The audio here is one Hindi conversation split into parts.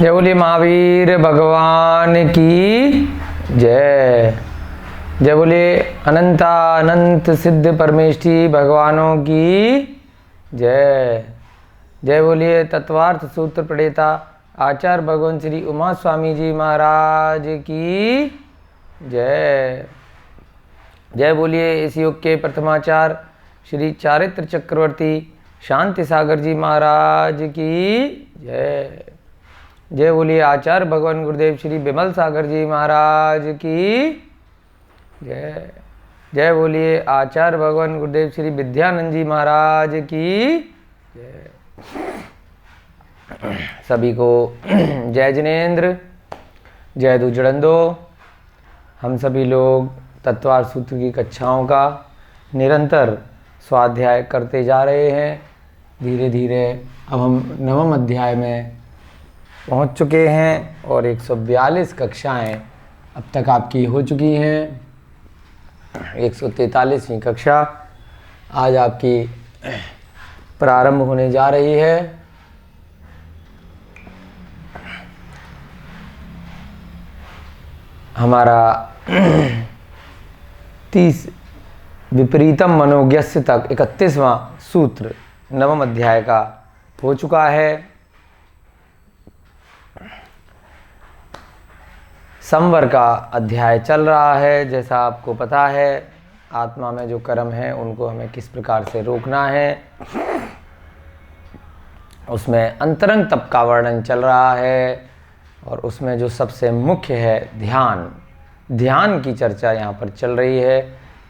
जय बोलिए महावीर भगवान की जय। जय बोलिए अनंत सिद्ध परमेष्ठी भगवानों की जय। जय बोलिए तत्वार्थ सूत्र प्रणेता आचार्य भगवान श्री उमा स्वामी जी महाराज की जय। जय बोलिए इस युग के प्रथमाचार्य श्री चारित्र चक्रवर्ती शांति सागर जी महाराज की जय। जय बोलिए आचार्य भगवान गुरुदेव श्री विमल सागर जी महाराज की जय। जय बोलिए आचार्य भगवान गुरुदेव श्री विद्यानंद जी महाराज की जय। सभी को जय जिनेन्द्र, जय दुजड़ंदो। हम सभी लोग तत्वार्थ सूत्र की कक्षाओं का निरंतर स्वाध्याय करते जा रहे हैं। धीरे धीरे अब हम नवम अध्याय में पहुंच चुके हैं और 142 कक्षाएं अब तक आपकी हो चुकी हैं। 143वीं कक्षा आज आपकी प्रारंभ होने जा रही है। हमारा 30 विपरीतम मनोज्ञस्य तक 31वां सूत्र नवम अध्याय का हो चुका है। संवर का अध्याय चल रहा है। जैसा आपको पता है आत्मा में जो कर्म है उनको हमें किस प्रकार से रोकना है, उसमें अंतरंग तप का वर्णन चल रहा है और उसमें जो सबसे मुख्य है ध्यान की चर्चा यहाँ पर चल रही है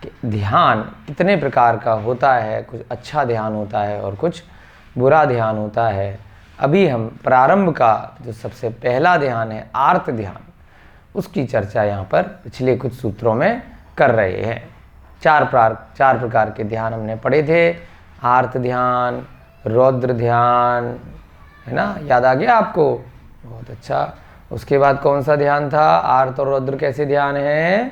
कि ध्यान कितने प्रकार का होता है। कुछ अच्छा ध्यान होता है और कुछ बुरा ध्यान होता है। अभी हम प्रारंभ का जो सबसे पहला ध्यान है आर्त ध्यान, उसकी चर्चा यहाँ पर पिछले कुछ सूत्रों में कर रहे हैं। चार प्रकार के ध्यान हमने पढ़े थे। आर्त ध्यान, रौद्र ध्यान, है ना, याद आ गया आपको? बहुत अच्छा। उसके बाद कौन सा ध्यान था? आर्त और रौद्र कैसे ध्यान हैं?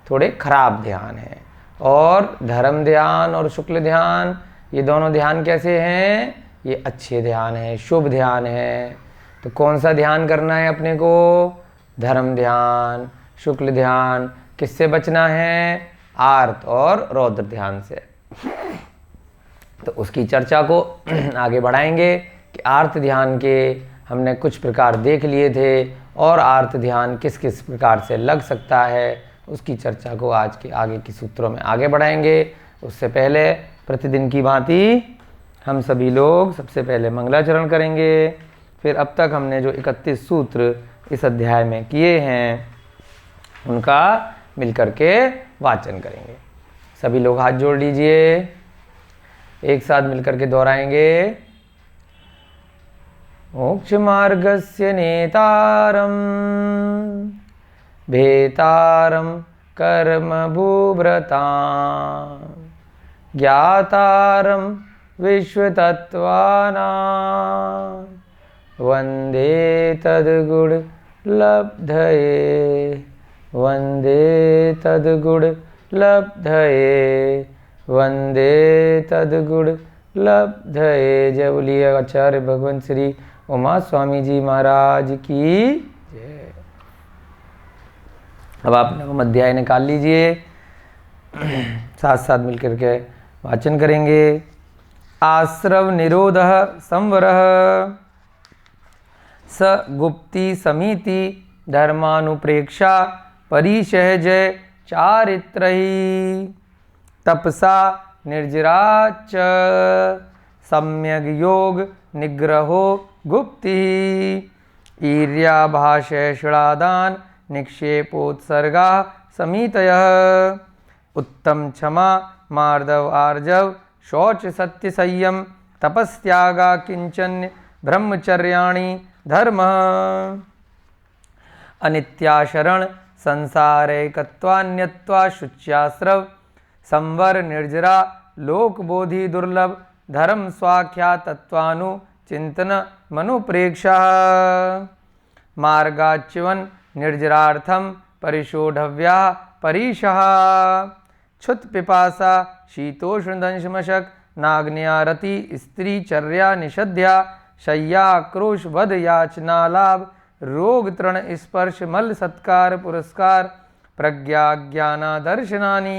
थोड़े खराब ध्यान हैं। और धर्म ध्यान और शुक्ल ध्यान, ये दोनों ध्यान कैसे हैं? ये अच्छे ध्यान हैं, शुभ ध्यान हैं। तो कौन सा ध्यान करना है अपने को? धर्म ध्यान, शुक्ल ध्यान। किससे बचना है? आर्त और रौद्र ध्यान से। तो उसकी चर्चा को आगे बढ़ाएंगे कि आर्त ध्यान के हमने कुछ प्रकार देख लिए थे और आर्त ध्यान किस किस प्रकार से लग सकता है, उसकी चर्चा को आज के आगे के सूत्रों में आगे बढ़ाएंगे। उससे पहले प्रतिदिन की भांति हम सभी लोग सबसे पहले मंगलाचरण करेंगे। फिर अब तक हमने जो 31 सूत्र इस अध्याय में किए हैं उनका मिलकर के वाचन करेंगे। सभी लोग हाथ जोड़ लीजिए, एक साथ मिलकर के दोहराएंगे। मोक्ष मार्गस्य नेतारम भेतारम कर्म भूभृतां ज्ञातारम विश्वतत्त्वानां वंदे तद्गुण लब्धये, वंदे तद्गुण लब्धये, वंदे तद्गुण लब्धये। जय बोलिए आचार्य भगवान श्री उमा स्वामी जी महाराज की जय। अब आप नवम अध्याय निकाल लीजिए, साथ साथ मिलकर के वाचन करेंगे। आश्रव निरोधः संवरः स गुप्ति समिति धर्मानुप्रेक्षा परिसहजय चारित्रहि तपसा निर्जराच सम्यग योग निग्रहो गुप्ति ईर्याभाषैषणादान निक्षेपोत्सर्गा समितयः उत्तम क्षमा मार्दव आर्जव शौच सत्य संयम तपस्त्यागा किंचन ब्रह्मचर्याणि धर्म अनित्याशरण संसारैकत्वान्यत्वा शुच्यास्रव संवर निर्जरा लोकबोधि दुर्लभ धर्म स्वाख्यातत्वानु चिंतन मनुप्रेक्षा मार्गाच्युवन निर्जरार्थम परिशोढव्या परिशः क्षुत पिपासा शीतोष्ण दंशमशक नाग्न्यारति स्त्री चर्या निषध्या शय्या क्रोश वध याचना लाभ रोग तृण स्पर्श मल सत्कार पुरस्कार प्रज्ञा ज्ञाना दर्शनानि।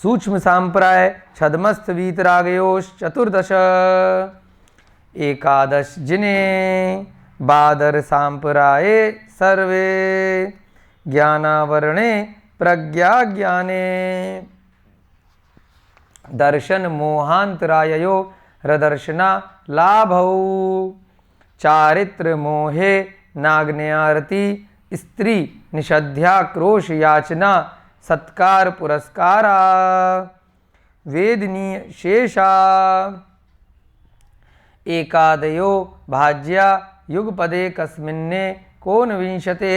सूक्ष्म सांप्राय छदमस्त वीतरागयोश चतुर्दश एकादश जिने बादर सांप्राये सर्वे ज्ञानावरणे प्रज्ञा ज्ञाने दर्शन मोहांतराययो हृदर्शना लाभौ चारित्र मोहे नाग्न्यारति स्त्री निषध्या क्रोश याचना सत्कार पुरस्कारा वेदनीय शेषा एकादयो भाज्या युगपदे कस्मिन्ने कोनविंशते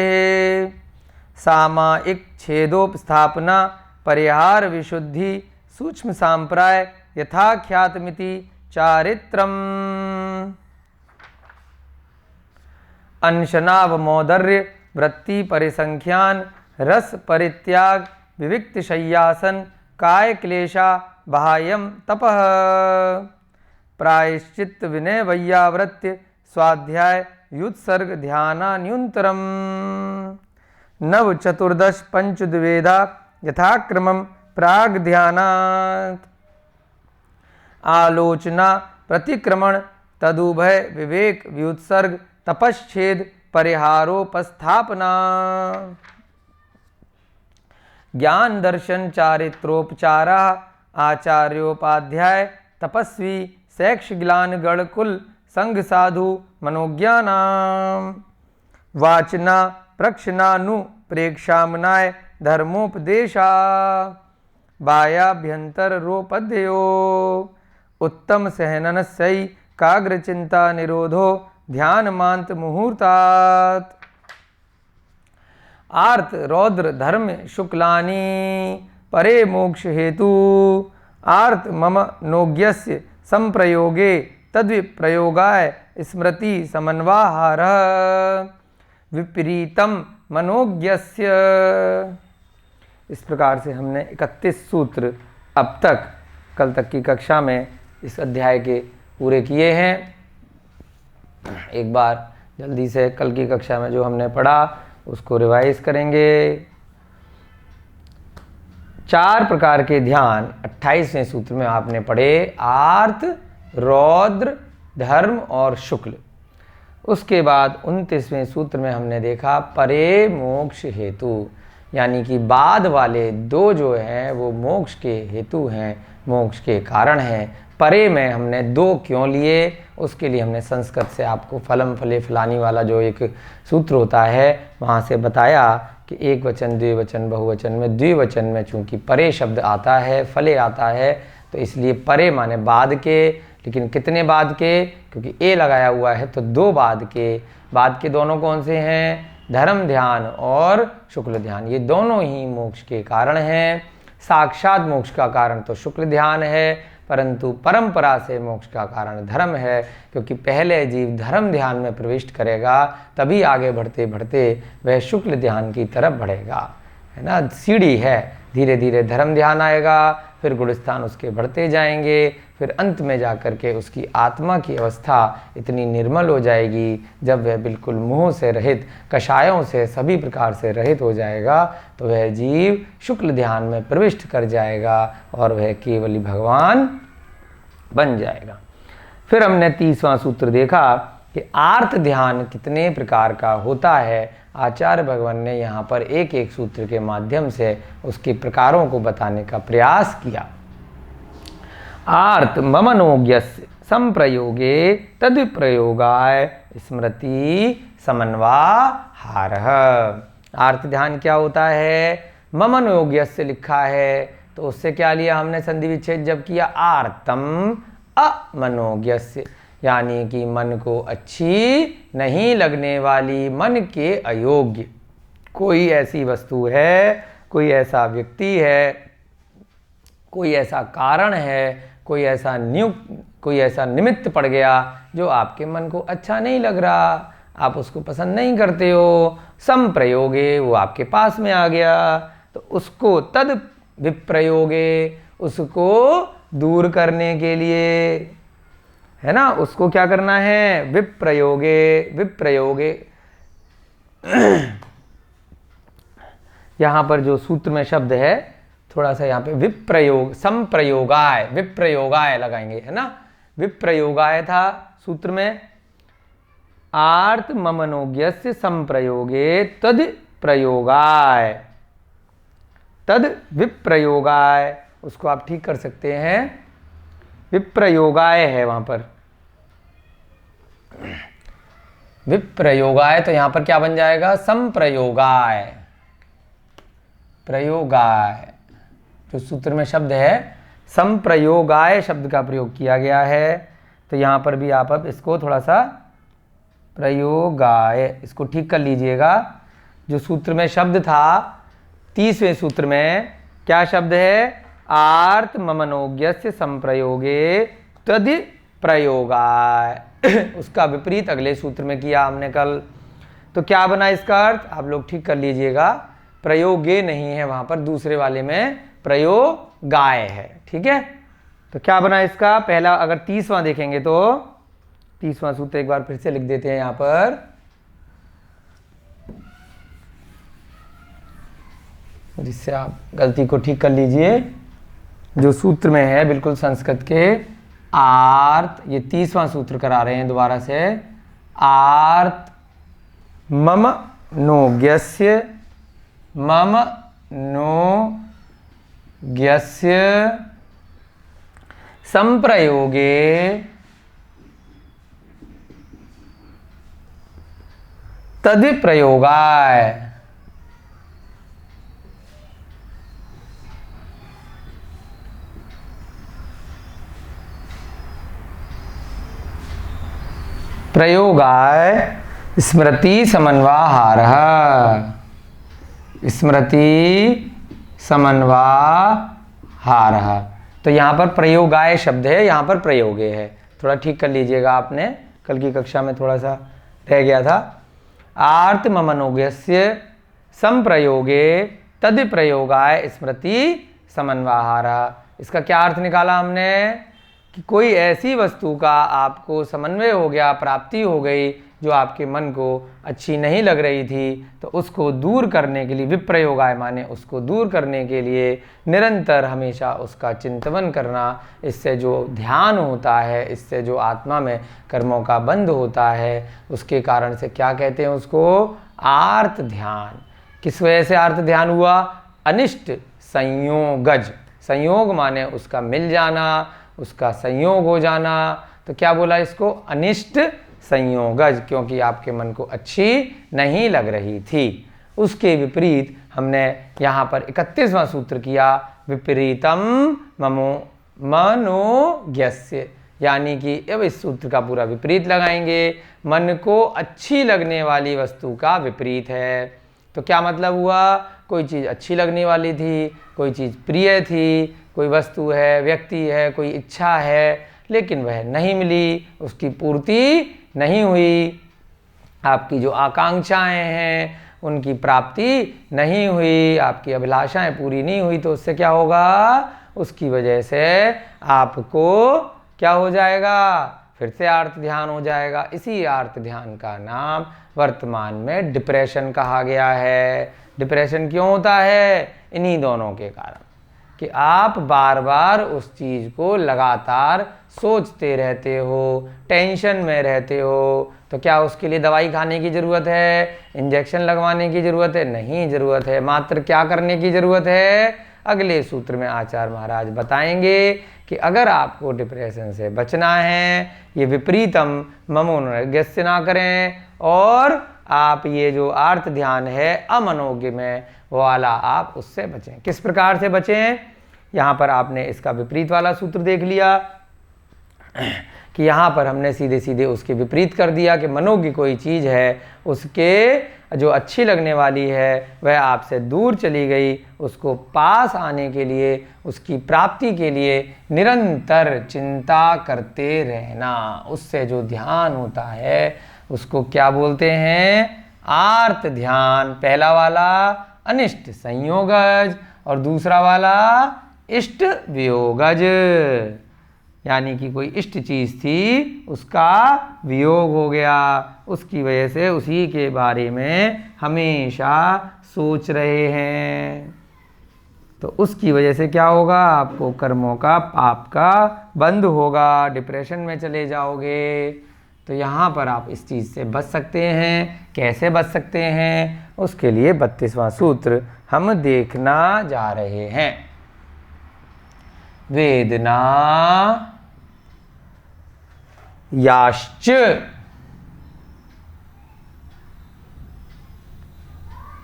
सामायिक छेदोपस्थापना परिहार विशुद्धि सूक्ष्म सांप्राय यथाख्यातमिति चारित्रम अंशनावमौदर्य वृत्ति परिसंख्यान रस परित्याग विविक्त शय्यासन काय क्लेशा बाह्यम तपः प्रायश्चित्त विनय वैयावृत्य स्वाध्याय युत्सर्ग ध्यानान्युन्तरम नव चतुर्दश पंचद्वेदा यथाक्रमं प्राग ध्यानात् आलोचना प्रतिक्रमण तदुभय विवेक व्युत्सर्ग तपश्छेद परिहारोपस्थापना ज्ञान दर्शन चारित्रोपचारा आचार्योपाध्याय तपस्वी शैक्ष ग्लान गणकुल संघ साधु मनोज्ञानाम वाचना प्रक्षणानु प्रेक्षामनाय धर्मोपदेशा बाह्याभ्यंतर रोपध्यो उत्तम सहननस्यै काग्रचिंता निरोधो ध्यान मांत मुहूर्तात् आर्त रौद्र धर्म शुक्लानि परे मोक्ष हेतु आर्त मम नोज्ञस्य संप्रयोगे तद्विप्रयोगाय स्मृति समन्वाहार विपरीतम मनोज्ञस्य। इस प्रकार से हमने 31 सूत्र अब तक कल तक की कक्षा में इस अध्याय के पूरे किए हैं। एक बार जल्दी से कल की कक्षा में जो हमने पढ़ा उसको रिवाइज करेंगे। 4 प्रकार के ध्यान 28वें सूत्र में आपने पढ़े, आर्त, रौद्र, धर्म और शुक्ल। उसके बाद 29वें सूत्र में हमने देखा परे मोक्ष हेतु, यानी कि बाद वाले 2 जो हैं वो मोक्ष के हेतु हैं, मोक्ष के कारण हैं। परे में हमने 2 क्यों लिए, उसके लिए हमने संस्कृत से आपको फलम फले फलानी वाला जो एक सूत्र होता है वहाँ से बताया कि एक वचन द्विवचन बहुवचन में द्विवचन में चूँकि परे शब्द आता है, फले आता है, तो इसलिए परे माने बाद के। लेकिन कितने बाद के, क्योंकि ए लगाया हुआ है तो 2 बाद के दोनों कौन से हैं, धर्म ध्यान और शुक्ल ध्यान। ये दोनों ही मोक्ष के कारण हैं। साक्षात मोक्ष का कारण तो शुक्ल ध्यान है, परंतु परंपरा से मोक्ष का कारण धर्म है, क्योंकि पहले जीव धर्म ध्यान में प्रविष्ट करेगा तभी आगे बढ़ते बढ़ते वह शुक्ल ध्यान की तरफ बढ़ेगा, है ना। सीढ़ी है, धीरे धीरे धर्म ध्यान आएगा, फिर गुणस्थान उसके बढ़ते जाएंगे, फिर अंत में जाकर के उसकी आत्मा की अवस्था इतनी निर्मल हो जाएगी जब वह बिल्कुल मोह से रहित, कषायों से सभी प्रकार से रहित हो जाएगा, तो वह जीव शुक्ल ध्यान में प्रविष्ट कर जाएगा और वह केवल भगवान बन जाएगा। फिर हमने 30वां सूत्र देखा कि आर्त ध्यान कितने प्रकार का होता है। आचार्य भगवान ने यहाँ पर एक एक सूत्र के माध्यम से उसके प्रकारों को बताने का प्रयास किया। आर्त ममनोज्ञस्य संप्रयोगे तद्विप्रयोगाय स्मृति समन्वाहारः। आर्त ध्यान क्या होता है, ममनोज्ञस्य लिखा है तो उससे क्या लिया हमने संधि विच्छेद जब किया, आर्तम अमनोज्ञस्य, यानी कि मन को अच्छी नहीं लगने वाली, मन के अयोग्य कोई ऐसी वस्तु है, कोई ऐसा व्यक्ति है, कोई ऐसा कारण है, कोई ऐसा निमित्त पड़ गया जो आपके मन को अच्छा नहीं लग रहा, आप उसको पसंद नहीं करते हो। संप्रयोगे वो आपके पास में आ गया तो उसको तद विप्रयोगे, उसको दूर करने के लिए है ना, उसको क्या करना है, विप्रयोगे, विप्रयोगे। यहां पर जो सूत्र में शब्द है, थोड़ा सा यहाँ पे विप्रयोग, संप्रयोगाय, विप्रयोगाय लगाएंगे, है ना। विप्रयोगाय था सूत्र में, आर्त ममनोज्ञस्य संप्रयोगे तद प्रयोगाय, तद विप्रयोगाय, उसको आप ठीक कर सकते हैं, विप्रयोगाय है वहां पर, विप्रयोगाय, तो यहां पर क्या बन जाएगा, संप्रयोगाय, प्रयोगाय। जो सूत्र में शब्द है संप्रयोगाय शब्द का प्रयोग किया गया है, तो यहां पर भी आप अब इसको थोड़ा सा प्रयोगाय, इसको ठीक कर लीजिएगा। जो सूत्र में शब्द था 30वें सूत्र में क्या शब्द है, आर्त ममनोज्ञस्य संप्रयोगे तद प्रयोगाय। उसका विपरीत अगले सूत्र में किया हमने कल, तो क्या बना इसका अर्थ, आप लोग ठीक कर लीजिएगा, प्रयोगे नहीं है वहां पर, दूसरे वाले में प्रयोगाय है, ठीक है। तो क्या बना इसका, पहला अगर 30वां देखेंगे तो 30वां सूत्र एक बार फिर से लिख देते हैं यहां पर, जिससे आप गलती को ठीक कर लीजिए। जो सूत्र में है बिल्कुल संस्कृत के, आर्त, ये 30वां सूत्र करा रहे हैं दोबारा से, आर्त मम नोज्ञस्य, मम नोज्ञस्य संप्रयोगे तद प्रयोगाय। प्रयोगाय स्मृति समन्वाहारः, स्मृति समन्वाहारः। तो यहाँ पर प्रयोगाय शब्द है, यहाँ पर प्रयोगे है, थोड़ा ठीक कर लीजिएगा, आपने कल की कक्षा में थोड़ा सा रह गया था। आर्त ममनोज्ञस्य संप्रयोगे तद प्रयोगाय स्मृति समन्वाहारः। इसका क्या अर्थ निकाला हमने, कि कोई ऐसी वस्तु का आपको समन्वय हो गया, प्राप्ति हो गई, जो आपके मन को अच्छी नहीं लग रही थी, तो उसको दूर करने के लिए, विप्रयोगाय माने उसको दूर करने के लिए निरंतर हमेशा उसका चिंतन करना, इससे जो ध्यान होता है, इससे जो आत्मा में कर्मों का बंध होता है, उसके कारण से क्या कहते हैं उसको, आर्त ध्यान। किस वजह से आर्त ध्यान हुआ, अनिष्ट संयोगज, संयोग माने उसका मिल जाना, उसका संयोग हो जाना, तो क्या बोला इसको, अनिष्ट संयोगज, क्योंकि आपके मन को अच्छी नहीं लग रही थी। उसके विपरीत हमने यहाँ पर 31वां सूत्र किया, विपरीतम ममो मनोज्ञस्य, यानी कि अब इस सूत्र का पूरा विपरीत लगाएंगे, मन को अच्छी लगने वाली वस्तु का विपरीत है। तो क्या मतलब हुआ, कोई चीज़ अच्छी लगने वाली थी, कोई चीज़ प्रिय थी, कोई वस्तु है, व्यक्ति है, कोई इच्छा है, लेकिन वह नहीं मिली, उसकी पूर्ति नहीं हुई, आपकी जो आकांक्षाएं हैं उनकी प्राप्ति नहीं हुई, आपकी अभिलाषाएं पूरी नहीं हुई, तो उससे क्या होगा, उसकी वजह से आपको क्या हो जाएगा, फिर से आर्त ध्यान हो जाएगा। इसी आर्त ध्यान का नाम वर्तमान में डिप्रेशन कहा गया है। डिप्रेशन क्यों होता है, इन्हीं दोनों के कारण, कि आप बार बार उस चीज़ को लगातार सोचते रहते हो, टेंशन में रहते हो, तो क्या उसके लिए दवाई खाने की ज़रूरत है, इंजेक्शन लगवाने की ज़रूरत है, नहीं ज़रूरत है, मात्र क्या करने की ज़रूरत है, अगले सूत्र में आचार्य महाराज बताएंगे कि अगर आपको डिप्रेशन से बचना है, ये विपरीतम मनोज्ञस्य ना करें, और आप ये जो आर्त ध्यान है अमनोज्ञ में वो वाला, आप उससे बचें। किस प्रकार से बचें, यहाँ पर आपने इसका विपरीत वाला सूत्र देख लिया कि यहाँ पर हमने सीधे सीधे उसके विपरीत कर दिया कि मनोज्ञ कोई चीज़ है, उसके जो अच्छी लगने वाली है वह आपसे दूर चली गई, उसको पास आने के लिए, उसकी प्राप्ति के लिए निरंतर चिंता करते रहना, उससे जो ध्यान होता है उसको क्या बोलते हैं, आर्त ध्यान। पहला वाला अनिष्ट संयोगज और दूसरा वाला इष्ट वियोगज। यानी कि कोई इष्ट चीज़ थी उसका वियोग हो गया, उसकी वजह से उसी के बारे में हमेशा सोच रहे हैं। तो उसकी वजह से क्या होगा, आपको कर्मों का, पाप का बंध होगा, डिप्रेशन में चले जाओगे। तो यहाँ पर आप इस चीज़ से बच सकते हैं। कैसे बच सकते हैं, उसके लिए 32वां सूत्र हम देखना जा रहे हैं। वेदना याश्च,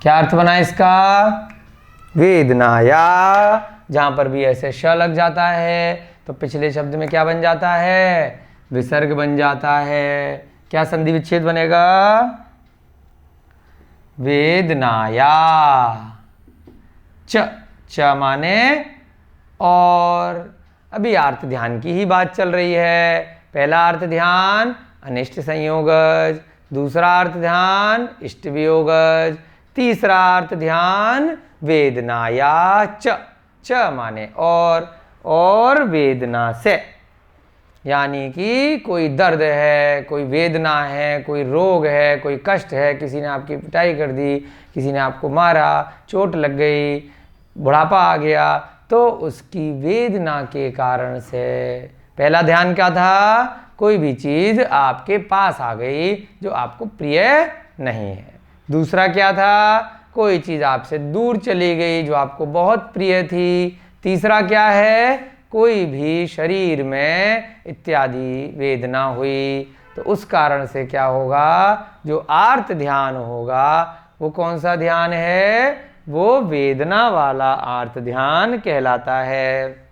क्या अर्थ बना इसका, वेदनाया, जहां पर भी ऐसे श लग जाता है तो पिछले शब्द में क्या बन जाता है, विसर्ग बन जाता है। क्या संधि विच्छेद बनेगा, वेदनाया, च, च माने और। अभी आर्त ध्यान की ही बात चल रही है। पहला आर्त ध्यान अनिष्ट संयोगज, दूसरा आर्त ध्यान इष्ट वियोगज, तीसरा अर्थ ध्यान वेदनाया च, च माने और वेदना से, यानी कि कोई दर्द है, कोई वेदना है, कोई रोग है, कोई कष्ट है, किसी ने आपकी पिटाई कर दी, किसी ने आपको मारा, चोट लग गई, बुढ़ापा आ गया, तो उसकी वेदना के कारण से। पहला ध्यान क्या था, कोई भी चीज़ आपके पास आ गई जो आपको प्रिय नहीं है। दूसरा क्या था, कोई चीज़ आपसे दूर चली गई जो आपको बहुत प्रिय थी। तीसरा क्या है, कोई भी शरीर में इत्यादि वेदना हुई। तो उस कारण से क्या होगा, जो आर्त ध्यान होगा वो कौन सा ध्यान है, वो वेदना वाला आर्त ध्यान कहलाता है,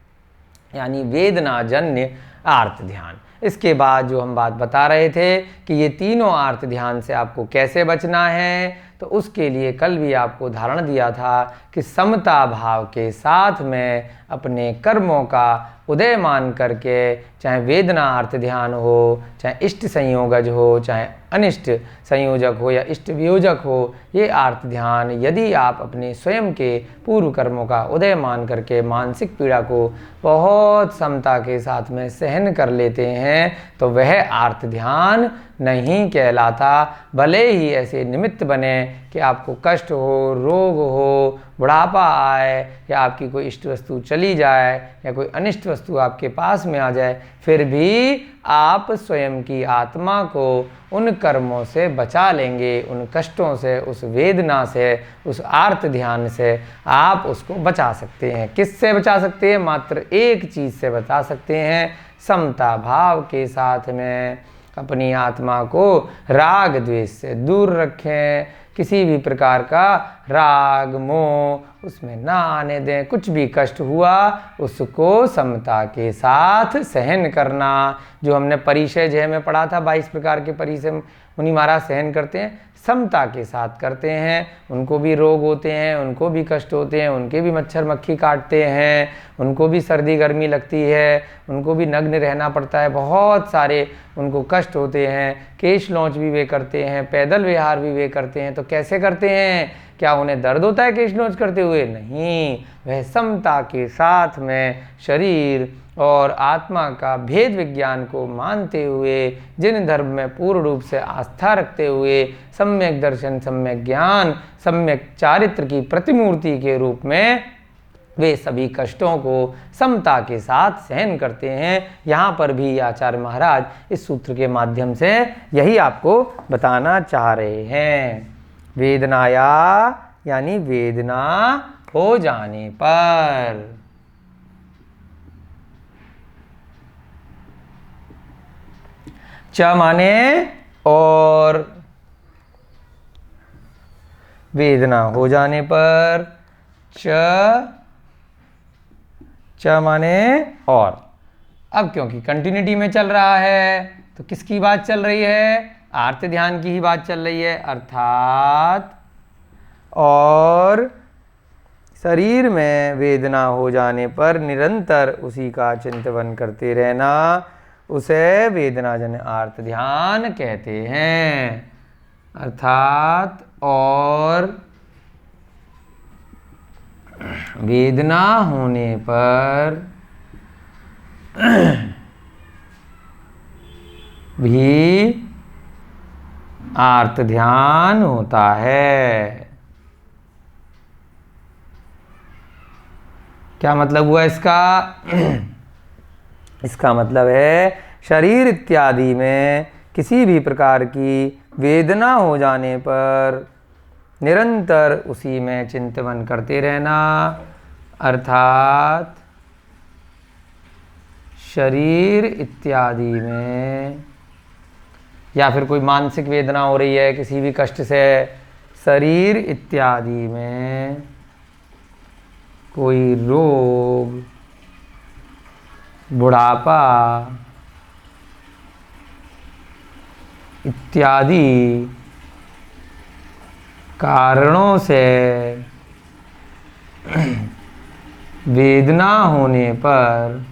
यानी वेदनाजन्य आर्त ध्यान। इसके बाद जो हम बात बता रहे थे कि ये तीनों आर्त ध्यान से आपको कैसे बचना है, तो उसके लिए कल भी आपको उदाहरण दिया था कि समता भाव के साथ में अपने कर्मों का उदय मान करके, चाहे वेदना आर्त ध्यान हो, चाहे इष्ट संयोगज हो, चाहे अनिष्ट संयोजक हो या इष्ट वियोजक हो, ये आर्त ध्यान यदि आप अपने स्वयं के पूर्व कर्मों का उदय मान करके मानसिक पीड़ा को बहुत समता के साथ में सहन कर लेते हैं, तो वह आर्त ध्यान नहीं कहलाता। भले ही ऐसे निमित्त बने कि आपको कष्ट हो, रोग हो, बुढ़ापा आए, या आपकी कोई इष्ट वस्तु चली जाए, या कोई अनिष्ट वस्तु आपके पास में आ जाए, फिर भी आप स्वयं की आत्मा को उन कर्मों से बचा लेंगे, उन कष्टों से, उस वेदना से, उस आर्त ध्यान से आप उसको बचा सकते हैं। किससे बचा सकते हैं, मात्र एक चीज़ से बचा सकते हैं, समता भाव के साथ में अपनी आत्मा को राग द्वेष से दूर रखें। किसी भी प्रकार का राग मोह उसमें ना आने दें। कुछ भी कष्ट हुआ उसको समता के साथ सहन करना, जो हमने परिचय जय में पढ़ा था, 22 प्रकार के परिचय मुनि महाराज सहन करते हैं, समता के साथ करते हैं। उनको भी रोग होते हैं, उनको भी कष्ट होते हैं, उनके भी मच्छर मक्खी काटते हैं, उनको भी सर्दी गर्मी लगती है, उनको भी नग्न रहना पड़ता है, बहुत सारे उनको कष्ट होते हैं, केश लौंच भी वे करते हैं, पैदल विहार भी वे करते हैं। तो कैसे करते हैं, क्या उन्हें दर्द होता है केश लौंच करते हुए? नहीं, वह समता के साथ में शरीर और आत्मा का भेद विज्ञान को मानते हुए, जिन धर्म में पूर्ण रूप से आस्था रखते हुए, सम्यक दर्शन, सम्यक ज्ञान, सम्यक चारित्र की प्रतिमूर्ति के रूप में वे सभी कष्टों को समता के साथ सहन करते हैं। यहाँ पर भी आचार्य महाराज इस सूत्र के माध्यम से यही आपको बताना चाह रहे हैं। वेदनाया यानी वेदना हो जाने पर, च माने और, वेदना हो जाने पर, च माने और। अब क्योंकि कंटिन्यूटी में चल रहा है तो किसकी बात चल रही है, आर्त ध्यान की ही बात चल रही है, अर्थात और शरीर में वेदना हो जाने पर निरंतर उसी का चिंतन करते रहना, उसे वेदनाजन्य आर्त ध्यान कहते हैं। अर्थात और वेदना होने पर भी आर्त ध्यान होता है। क्या मतलब हुआ इसका? इसका मतलब है शरीर इत्यादि में किसी भी प्रकार की वेदना हो जाने पर निरंतर उसी में चिंतन करते रहना, अर्थात शरीर इत्यादि में, या फिर कोई मानसिक वेदना हो रही है किसी भी कष्ट से, शरीर इत्यादि में कोई रोग, बुढ़ापा इत्यादि कारणों से वेदना होने पर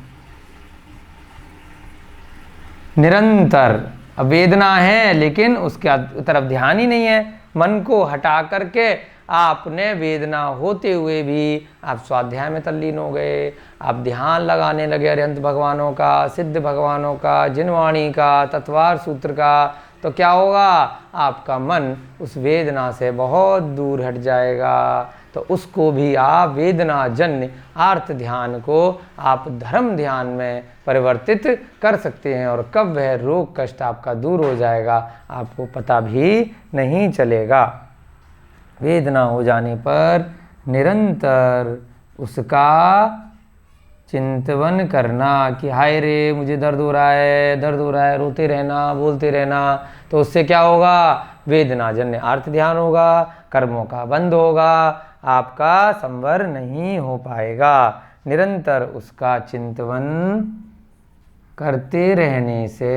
निरंतर, अब वेदना है लेकिन उसके तरफ ध्यान ही नहीं है, मन को हटा करके आपने वेदना होते हुए भी आप स्वाध्याय में तल्लीन हो गए, आप ध्यान लगाने लगे अरिहंत भगवानों का, सिद्ध भगवानों का, जिनवाणी का, तत्वार सूत्र का, तो क्या होगा? आपका मन उस वेदना से बहुत दूर हट जाएगा। तो उसको भी आप वेदना जन्य आर्त ध्यान को आप धर्म ध्यान में परिवर्तित कर सकते हैं, और कब वह रोग कष्ट आपका दूर हो जाएगा आपको पता भी नहीं चलेगा। वेदना हो जाने पर निरंतर उसका चिंतन करना कि हाय रे मुझे दर्द हो रहा है, दर्द हो रहा है, रोते रहना, बोलते रहना, तो उससे क्या होगा? वेदना जन्य आर्त ध्यान होगा, कर्मों का बंद होगा, आपका संवर नहीं हो पाएगा। निरंतर उसका चिंतन करते रहने से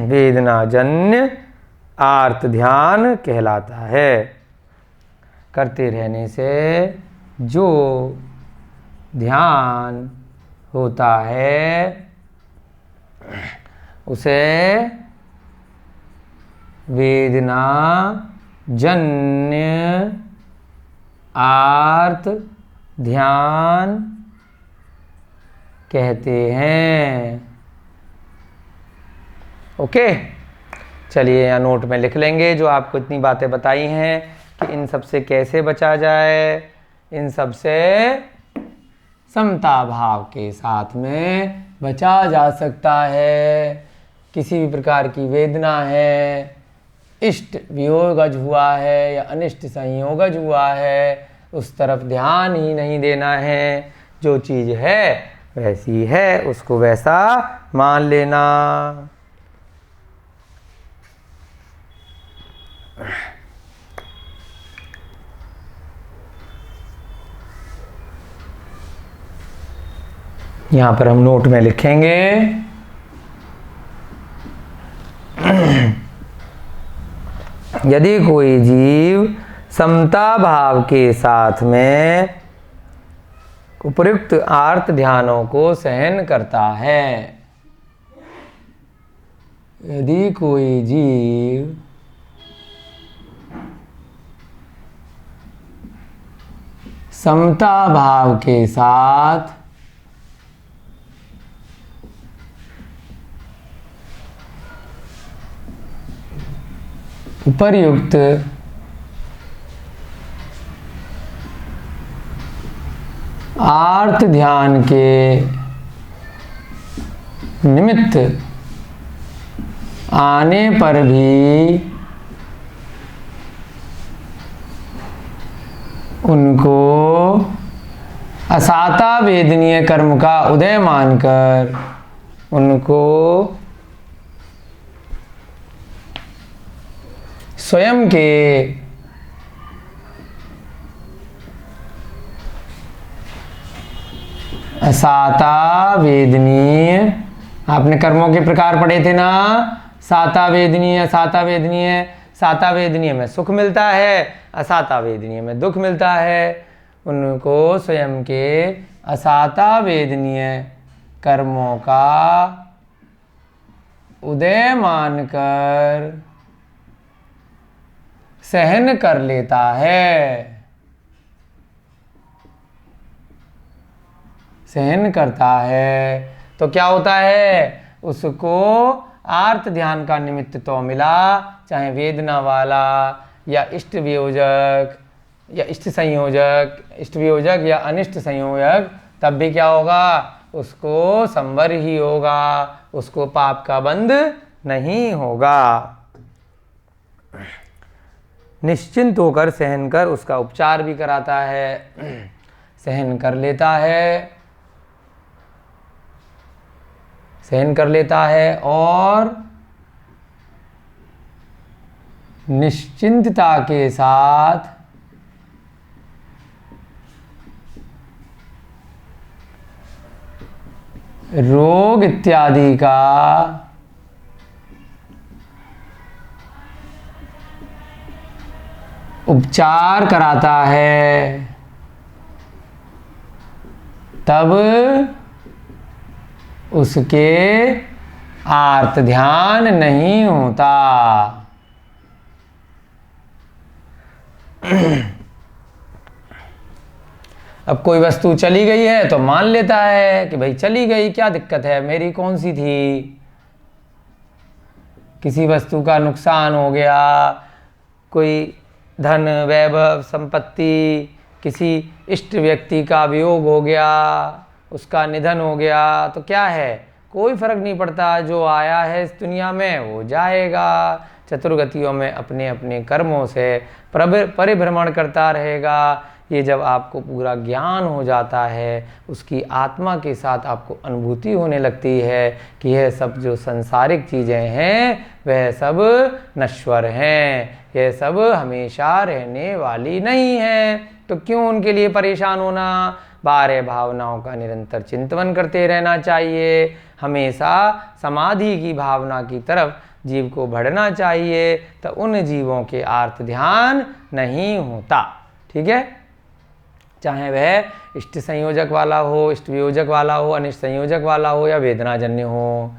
वेदना जन्य आर्त ध्यान कहलाता है। करते रहने से जो ध्यान होता है उसे वेदना जन्य आर्त ध्यान कहते हैं। ओके, चलिए यहाँ नोट में लिख लेंगे जो आपको इतनी बातें बताई हैं कि इन सब से कैसे बचा जाए। इन सब से समता भाव के साथ में बचा जा सकता है। किसी भी प्रकार की वेदना है, इष्ट वियोगज हुआ है या अनिष्ट संयोगज हुआ है, उस तरफ ध्यान ही नहीं देना है। जो चीज़ है वैसी है, उसको वैसा मान लेना। यहाँ पर हम नोट में लिखेंगे यदि कोई जीव समता भाव के साथ में उपयुक्त आर्त ध्यानों को सहन करता है, यदि कोई जीव समता भाव के साथ उपर्युक्त आर्त ध्यान के निमित्त आने पर भी उनको असाता वेदनीय कर्म का उदय मानकर उनको स्वयं के असाता वेदनीय, आपने कर्मों के प्रकार पढ़े थे ना, साता वेदनीय, असाता वेदनीय। साता वेदनीय में सुख मिलता है, असाता वेदनीय में दुख मिलता है। उनको स्वयं के असाता वेदनीय कर्मों का उदय मानकर सहन कर लेता है, सहन करता है। तो क्या होता है? उसको आर्त ध्यान का निमित्त तो मिला, चाहे वेदना वाला या इष्ट वियोजक या इष्ट संयोजक, इष्ट वियोजक या अनिष्ट संयोजक, तब भी क्या होगा, उसको संवर ही होगा, उसको पाप का बंध नहीं होगा। निश्चिंत होकर सहन कर उसका उपचार भी कराता है, सहन कर लेता है, सहन कर लेता है और निश्चिंतता के साथ रोग इत्यादि का उपचार कराता है, तब उसके आर्त ध्यान नहीं होता। अब कोई वस्तु चली गई है तो मान लेता है कि भाई चली गई, क्या दिक्कत है, मेरी कौन सी थी। किसी वस्तु का नुकसान हो गया, कोई धन वैभव संपत्ति, किसी इष्ट व्यक्ति का वियोग हो गया, उसका निधन हो गया, तो क्या है, कोई फर्क नहीं पड़ता, जो आया है इस दुनिया में वो जाएगा, चतुर्गतियों में अपने अपने कर्मों से परिभ्रमण करता रहेगा। ये जब आपको पूरा ज्ञान हो जाता है, उसकी आत्मा के साथ आपको अनुभूति होने लगती है कि यह सब जो सांसारिक चीज़ें हैं वह सब नश्वर हैं, यह सब हमेशा रहने वाली नहीं हैं, तो क्यों उनके लिए परेशान होना। बाह्य भावनाओं का निरंतर चिंतन करते रहना चाहिए, हमेशा समाधि की भावना की तरफ जीव को बढ़ना चाहिए, तो उन जीवों के आर्त ध्यान नहीं होता। ठीक है, चाहे वह इष्ट संयोजक वाला हो, इष्ट वियोजक वाला हो, अनिष्ट संयोजक वाला हो या वेदनाजन्य हो,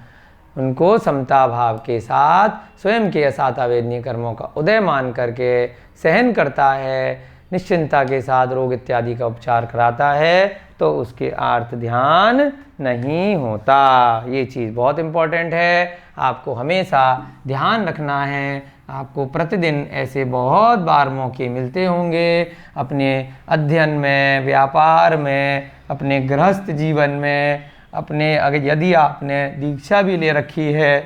उनको समता भाव के साथ स्वयं के असाता वेदनीय कर्मों का उदय मान करके सहन करता है, निश्चिंता के साथ रोग इत्यादि का उपचार कराता है, तो उसके आर्त ध्यान नहीं होता। ये चीज़ बहुत इम्पॉर्टेंट है, आपको हमेशा ध्यान रखना है। आपको प्रतिदिन ऐसे बहुत बार मौके मिलते होंगे अपने अध्ययन में, व्यापार में, अपने गृहस्थ जीवन में, अपने अगर यदि आपने दीक्षा भी ले रखी है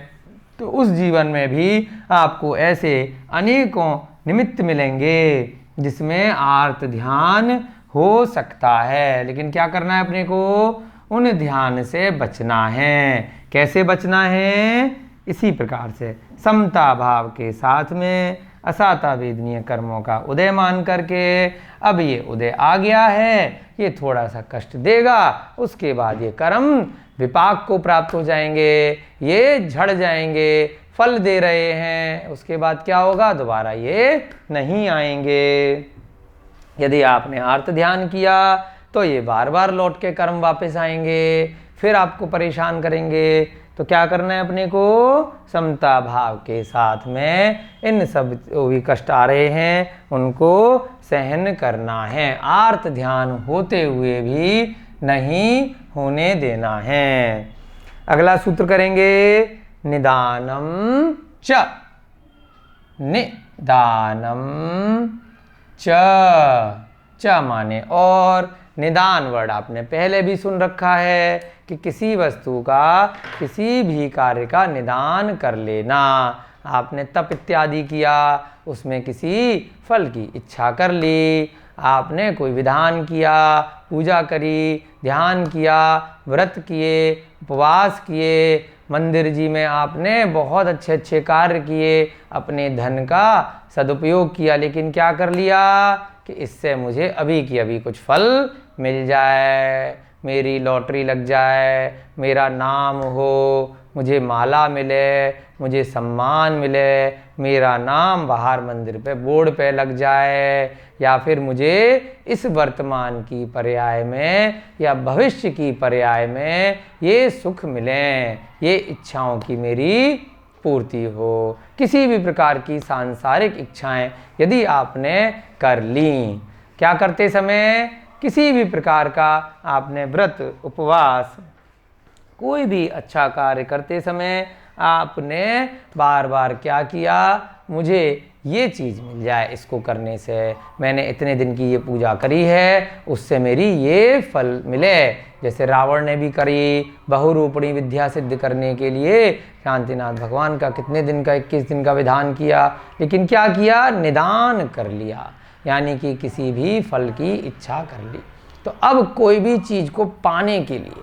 तो उस जीवन में भी आपको ऐसे अनेकों निमित्त मिलेंगे जिसमें आर्त ध्यान हो सकता है। लेकिन क्या करना है, अपने को उन ध्यान से बचना है। कैसे बचना है, इसी प्रकार से समता भाव के साथ में असाता वेदनीय कर्मों का उदय मान करके, अब ये उदय आ गया है, ये थोड़ा सा कष्ट देगा, उसके बाद ये कर्म विपाक को प्राप्त हो जाएंगे, ये झड़ जाएंगे, फल दे रहे हैं, उसके बाद क्या होगा, दोबारा ये नहीं आएंगे। यदि आपने आर्त ध्यान किया तो ये बार बार लौट के कर्म वापस आएंगे, फिर आपको परेशान करेंगे। तो क्या करना है, अपने को समता भाव के साथ में इन सब जो भी कष्ट आ रहे हैं उनको सहन करना है, आर्त ध्यान होते हुए भी नहीं होने देना है। अगला सूत्र करेंगे, निदानम च, निदानम च माने और। निदान वर्ड आपने पहले भी सुन रखा है कि किसी वस्तु का, किसी भी कार्य का निदान कर लेना। आपने तप इत्यादि किया, उसमें किसी फल की इच्छा कर ली, आपने कोई विधान किया, पूजा करी, ध्यान किया, व्रत किए, उपवास किए, मंदिर जी में आपने बहुत अच्छे अच्छे कार्य किए, अपने धन का सदुपयोग किया, लेकिन क्या कर लिया कि इससे मुझे अभी की अभी कुछ फल मिल जाए, मेरी लॉटरी लग जाए, मेरा नाम हो, मुझे माला मिले, मुझे सम्मान मिले, मेरा नाम बाहर मंदिर पे बोर्ड पे लग जाए, या फिर मुझे इस वर्तमान की पर्याय में या भविष्य की पर्याय में ये सुख मिलें, ये इच्छाओं की मेरी पूर्ति हो। किसी भी प्रकार की सांसारिक इच्छाएं यदि आपने कर ली, क्या करते समय, किसी भी प्रकार का आपने व्रत, उपवास, कोई भी अच्छा कार्य करते समय आपने बार बार क्या किया, मुझे ये चीज़ मिल जाए इसको करने से, मैंने इतने दिन की ये पूजा करी है उससे मेरी ये फल मिले। जैसे रावण ने भी करी बहुरूपणी विद्या सिद्ध करने के लिए शांतिनाथ भगवान का कितने दिन का 21 दिन का विधान किया, लेकिन क्या किया, निदान कर लिया, यानी कि किसी भी फल की इच्छा कर ली। तो अब कोई भी चीज़ को पाने के लिए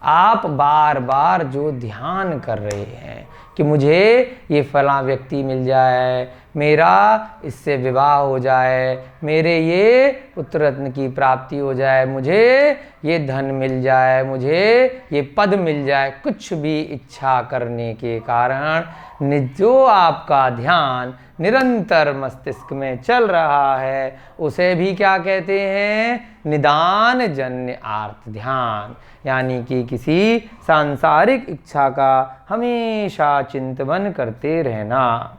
आप बार बार जो ध्यान कर रहे हैं कि मुझे ये फला व्यक्ति मिल जाए, मेरा इससे विवाह हो जाए, मेरे ये पुत्र रत्न की प्राप्ति हो जाए, मुझे ये धन मिल जाए, मुझे ये पद मिल जाए, कुछ भी इच्छा करने के कारण जो आपका ध्यान निरंतर मस्तिष्क में चल रहा है उसे भी क्या कहते हैं, निदान जन्य आर्त ध्यान, यानी कि किसी सांसारिक इच्छा का हमेशा चिंतन करते रहना।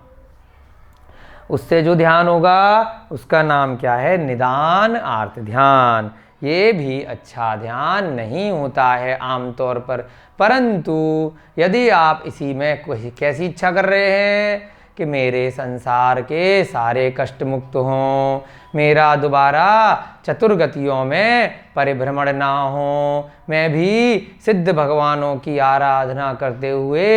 उससे जो ध्यान होगा उसका नाम क्या है, निदान आर्त ध्यान। ये भी अच्छा ध्यान नहीं होता है आमतौर पर, परंतु यदि आप इसी में कैसी इच्छा कर रहे हैं कि मेरे संसार के सारे कष्ट मुक्त हों, मेरा दोबारा चतुर्गतियों में परिभ्रमण ना हो, मैं भी सिद्ध भगवानों की आराधना करते हुए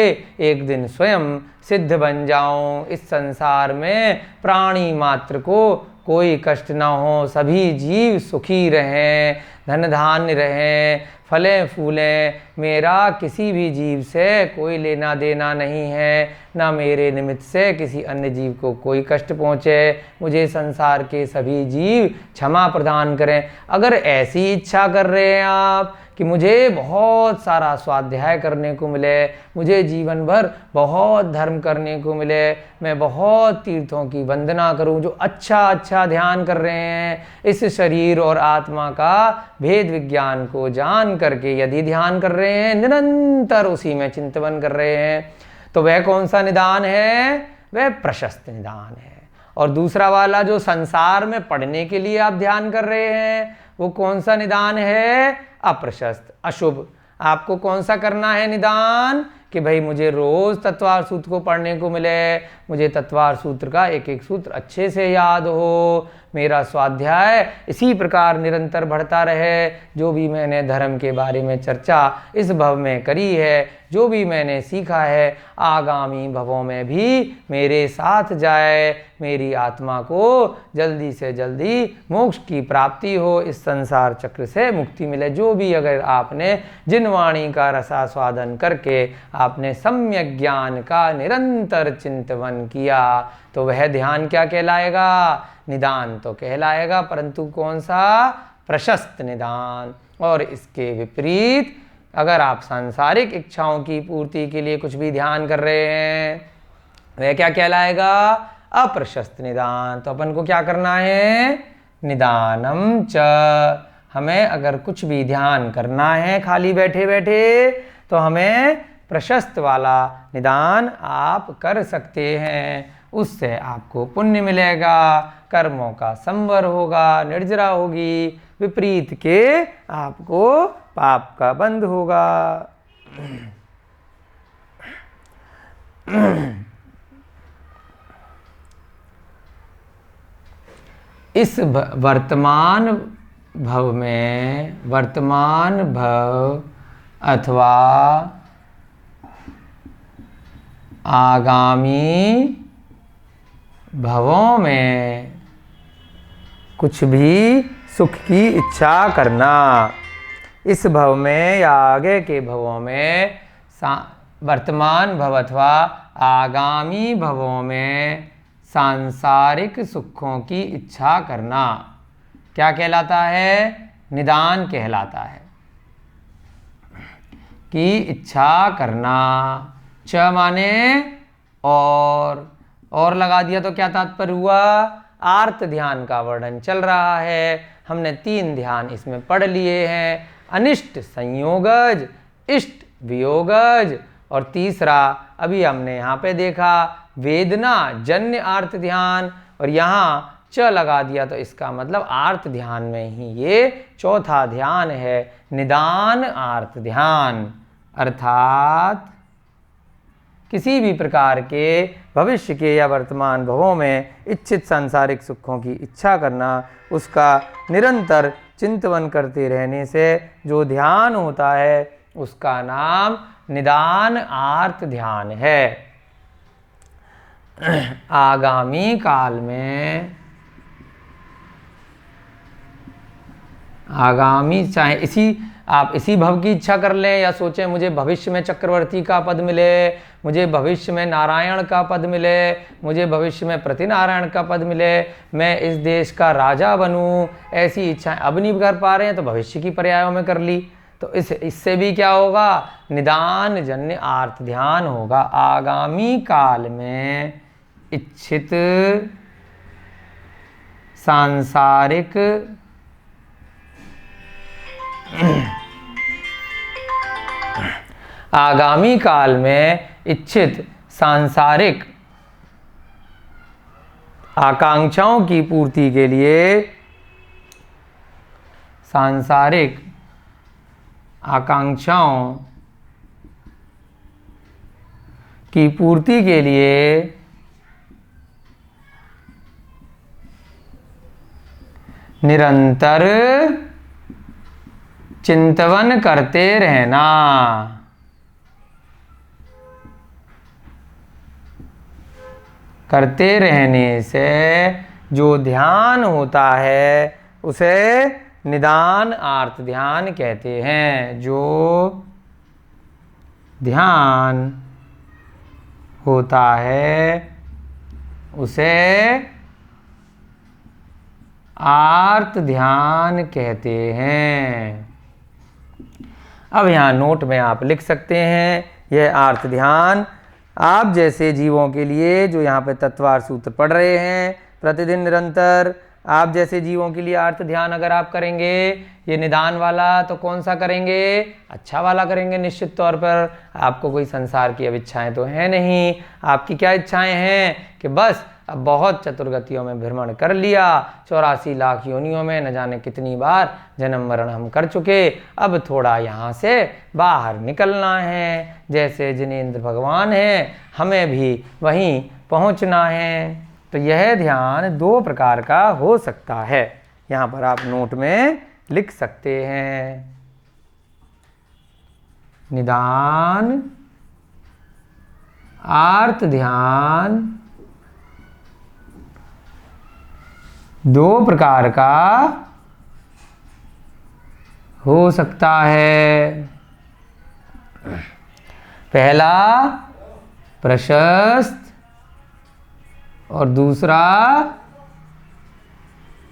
एक दिन स्वयं सिद्ध बन जाऊं, इस संसार में प्राणी मात्र को कोई कष्ट ना हो, सभी जीव सुखी रहें, धन धान्य रहें, फलें फूलें, मेरा किसी भी जीव से कोई लेना देना नहीं है, ना मेरे निमित्त से किसी अन्य जीव को कोई कष्ट पहुँचे, मुझे संसार के सभी जीव क्षमा प्रदान करें। अगर ऐसी इच्छा कर रहे हैं आप कि मुझे बहुत सारा स्वाध्याय करने को मिले, मुझे जीवन भर बहुत धर्म करने को मिले, मैं बहुत तीर्थों की वंदना करूं, जो अच्छा ध्यान कर रहे हैं, इस शरीर और आत्मा का भेद विज्ञान को जान करके यदि ध्यान कर रहे हैं, निरंतर उसी में चिंतन कर रहे हैं, तो वह कौन सा निदान है, वह प्रशस्त निदान है। और दूसरा वाला जो संसार में पढ़ने के लिए आप ध्यान कर रहे हैं, वो कौन सा निदान है, अप्रशस्त, अशुभ। आपको कौन सा करना है निदान, कि भाई मुझे रोज तत्वार सूत्र को पढ़ने को मिले, मुझे तत्वार सूत्र का एक एक सूत्र अच्छे से याद हो, मेरा स्वाध्याय इसी प्रकार निरंतर बढ़ता रहे, जो भी मैंने धर्म के बारे में चर्चा इस भव में करी है, जो भी मैंने सीखा है, आगामी भवों में भी मेरे साथ जाए, मेरी आत्मा को जल्दी से जल्दी मोक्ष की प्राप्ति हो, इस संसार चक्र से मुक्ति मिले। जो भी अगर आपने जिन वाणी का रसास्वादन करके आपने सम्यक ज्ञान का निरंतर चिंतन किया, तो वह ध्यान क्या कहलाएगा, निदान तो कहलाएगा, परंतु कौन सा, प्रशस्त निदान। और इसके विपरीत अगर आप सांसारिक इच्छाओं की पूर्ति के लिए कुछ भी ध्यान कर रहे हैं, वह क्या कहलाएगा, अप्रशस्त निदान। तो अपन को क्या करना है, निदानम च। हमें अगर कुछ भी ध्यान करना है खाली बैठे बैठे, तो हमें प्रशस्त वाला निदान आप कर सकते हैं, उससे आपको पुण्य मिलेगा, कर्मों का संवर होगा, निर्जरा होगी, विपरीत के आपको पाप का बंध होगा। इस वर्तमान भव में, वर्तमान भव अथवा आगामी भवों में कुछ भी सुख की इच्छा करना, इस भव में या आगे के भवों में, वर्तमान भव अथवा आगामी भवों में सांसारिक सुखों की इच्छा करना क्या कहलाता है, निदान कहलाता है। की इच्छा करना, च माने और लगा दिया तो क्या तात्पर्य हुआ, आर्त ध्यान का वर्णन चल रहा है। हमने 3 ध्यान इसमें पढ़ लिए हैं, अनिष्ट संयोगज, इष्ट वियोगज, और तीसरा अभी हमने यहाँ पे देखा वेदना जन्य आर्त ध्यान, और यहाँ च लगा दिया तो इसका मतलब आर्त ध्यान में ही ये चौथा ध्यान है, निदान आर्त ध्यान। अर्थात किसी भी प्रकार के भविष्य के या वर्तमान भवों में इच्छित सांसारिक सुखों की इच्छा करना, उसका निरंतर चिंतन करते रहने से जो ध्यान होता है उसका नाम निदान आर्त ध्यान है। आगामी काल में, आगामी चाहे आप इसी भव की इच्छा कर लें या सोचें मुझे भविष्य में चक्रवर्ती का पद मिले, मुझे भविष्य में नारायण का पद मिले, मुझे भविष्य में प्रतिनारायण का पद मिले, मैं इस देश का राजा बनूं, ऐसी इच्छाएं अब नहीं कर पा रहे हैं तो भविष्य की पर्यायों में कर ली। तो इससे भी क्या होगा, निदान जन्य आर्त ध्यान होगा। आगामी काल में इच्छित सांसारिक आगामी काल में इच्छित सांसारिक आकांक्षाओं की पूर्ति के लिए, सांसारिक आकांक्षाओं की पूर्ति के लिए निरंतर चिंतन करते रहना। करते रहने से जो ध्यान होता है उसे निदान आर्त ध्यान कहते हैं। जो ध्यान होता है उसे आर्त ध्यान कहते हैं। अब यहाँ नोट में आप लिख सकते हैं, यह आर्त ध्यान आप जैसे जीवों के लिए जो यहाँ पे तत्वार सूत्र पढ़ रहे हैं प्रतिदिन निरंतर, आप जैसे जीवों के लिए आर्त ध्यान अगर आप करेंगे ये निदान वाला, तो कौन सा करेंगे, अच्छा वाला करेंगे निश्चित तौर पर। आपको कोई संसार की अब इच्छाएं तो है नहीं, आपकी क्या इच्छाएं हैं कि बस अब बहुत चतुर्गतियों में भ्रमण कर लिया, 84 लाख योनियों में न जाने कितनी बार जन्म मरण हम कर चुके, अब थोड़ा यहाँ से बाहर निकलना है। जैसे जिनेंद्र भगवान हैं हमें भी वहीं पहुँचना है। तो यह ध्यान दो प्रकार का हो सकता है, यहाँ पर आप नोट में लिख सकते हैं। निदान आर्त ध्यान दो प्रकार का हो सकता है। पहला प्रशस्त और दूसरा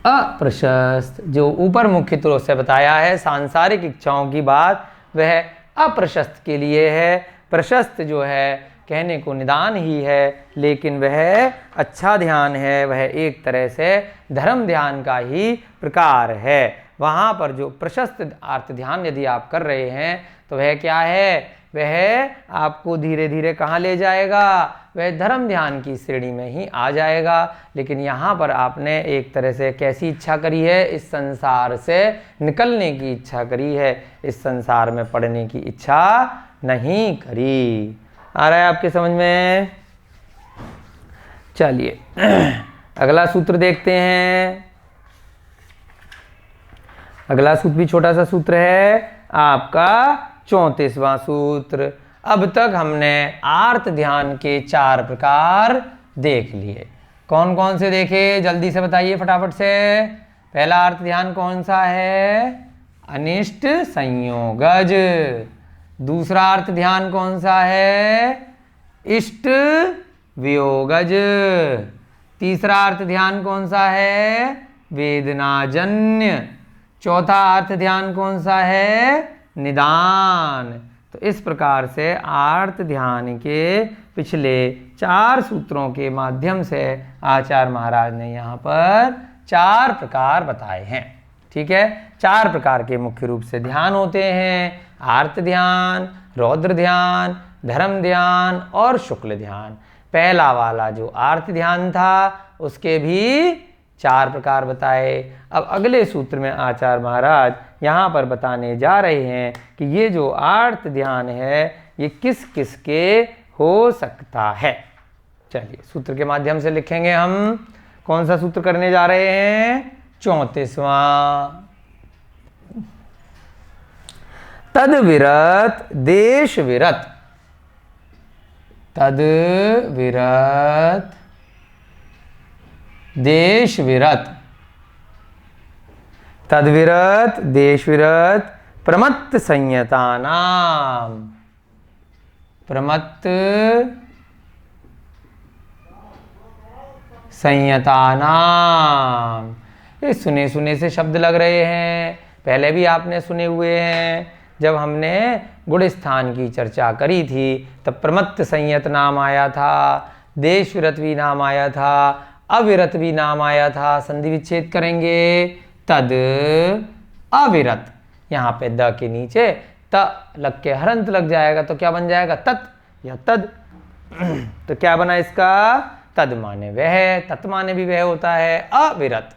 अप्रशस्त। जो ऊपर मुख्य रूप से बताया है सांसारिक इच्छाओं की बात, वह अप्रशस्त के लिए है। प्रशस्त जो है कहने को निदान ही है, लेकिन वह अच्छा ध्यान है, वह एक तरह से धर्म ध्यान का ही प्रकार है। वहाँ पर जो प्रशस्त आर्त ध्यान यदि आप कर रहे हैं तो वह क्या है, वह आपको धीरे धीरे कहाँ ले जाएगा, वह धर्म ध्यान की श्रेणी में ही आ जाएगा। लेकिन यहाँ पर आपने एक तरह से कैसी इच्छा करी है, इस संसार से निकलने की इच्छा करी है, इस संसार में पड़ने की इच्छा नहीं करी। आ रहा है आपके समझ में? चलिए अगला सूत्र देखते हैं। अगला सूत्र भी छोटा सा सूत्र है, आपका 34वां सूत्र। अब तक हमने आर्त ध्यान के 4 प्रकार देख लिए। कौन कौन से देखे, जल्दी से बताइए फटाफट से। पहला आर्त ध्यान कौन सा है, अनिष्ट संयोगज। दूसरा अर्थ ध्यान कौन सा है, इष्ट वियोगज। तीसरा अर्थ ध्यान कौन सा है, वेदनाजन्य। चौथा अर्थ ध्यान कौन सा है, निदान। तो इस प्रकार से आर्त ध्यान के पिछले 4 सूत्रों के माध्यम से आचार्य महाराज ने यहाँ पर 4 प्रकार बताए हैं। ठीक है, 4 प्रकार के मुख्य रूप से ध्यान होते हैं, आर्त ध्यान, रौद्र ध्यान, धर्म ध्यान और शुक्ल ध्यान। पहला वाला जो आर्त ध्यान था उसके भी 4 प्रकार बताए। अब अगले सूत्र में आचार्य महाराज यहाँ पर बताने जा रहे हैं कि ये जो आर्त ध्यान है ये किस किस के हो सकता है। चलिए सूत्र के माध्यम से लिखेंगे हम। कौन सा सूत्र करने जा रहे हैं? 34वां। तद विरत देश विरत, तद विरत देश विरत, तद विरत देश विरत प्रमत्त संयतानाम, प्रमत्त संयतानाम। ये सुने सुने से शब्द लग रहे हैं, पहले भी आपने सुने हुए हैं। जब हमने गुण स्थान की चर्चा करी थी तब प्रमत्त संयत नाम आया था, देश विरत भी नाम आया था, अविरत भी नाम आया था। संधि विच्छेद करेंगे, तद अविरत। यहाँ पे द के नीचे त लग के हरंत लग जाएगा तो क्या बन जाएगा? तत् या तद। तो क्या बना इसका? तद माने वह, तत् माने भी वह होता है, अविरत।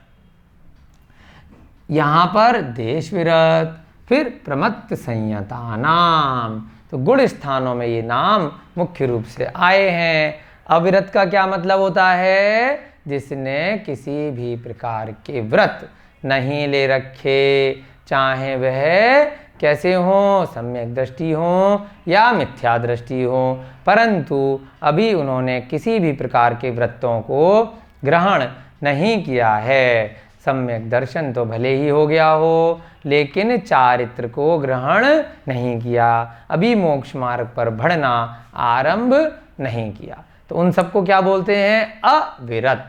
यहाँ पर देश विरत, फिर प्रमत्त संयतानाम। तो गुण स्थानों में ये नाम मुख्य रूप से आए हैं। अविरत का क्या मतलब होता है? जिसने किसी भी प्रकार के व्रत नहीं ले रखे, चाहे वह कैसे हो, सम्यक दृष्टि हो या मिथ्या दृष्टि हो, परंतु अभी उन्होंने किसी भी प्रकार के व्रतों को ग्रहण नहीं किया है। सम्यक दर्शन तो भले ही हो गया हो, लेकिन चारित्र को ग्रहण नहीं किया, अभी मोक्ष मार्ग पर बढ़ना आरंभ नहीं किया, तो उन सबको क्या बोलते हैं? अविरत,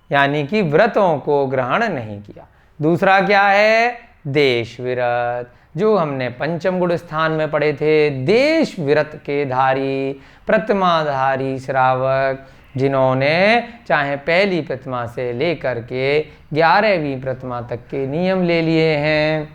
यानी कि व्रतों को ग्रहण नहीं किया। दूसरा क्या है? देश विरत, जो हमने पंचम गुण स्थान में पढ़े थे। देश विरत के धारी, प्रतिमाधारी श्रावक, जिन्होंने चाहे पहली प्रतिमा से लेकर के 11वीं प्रतिमा तक के नियम ले लिए हैं,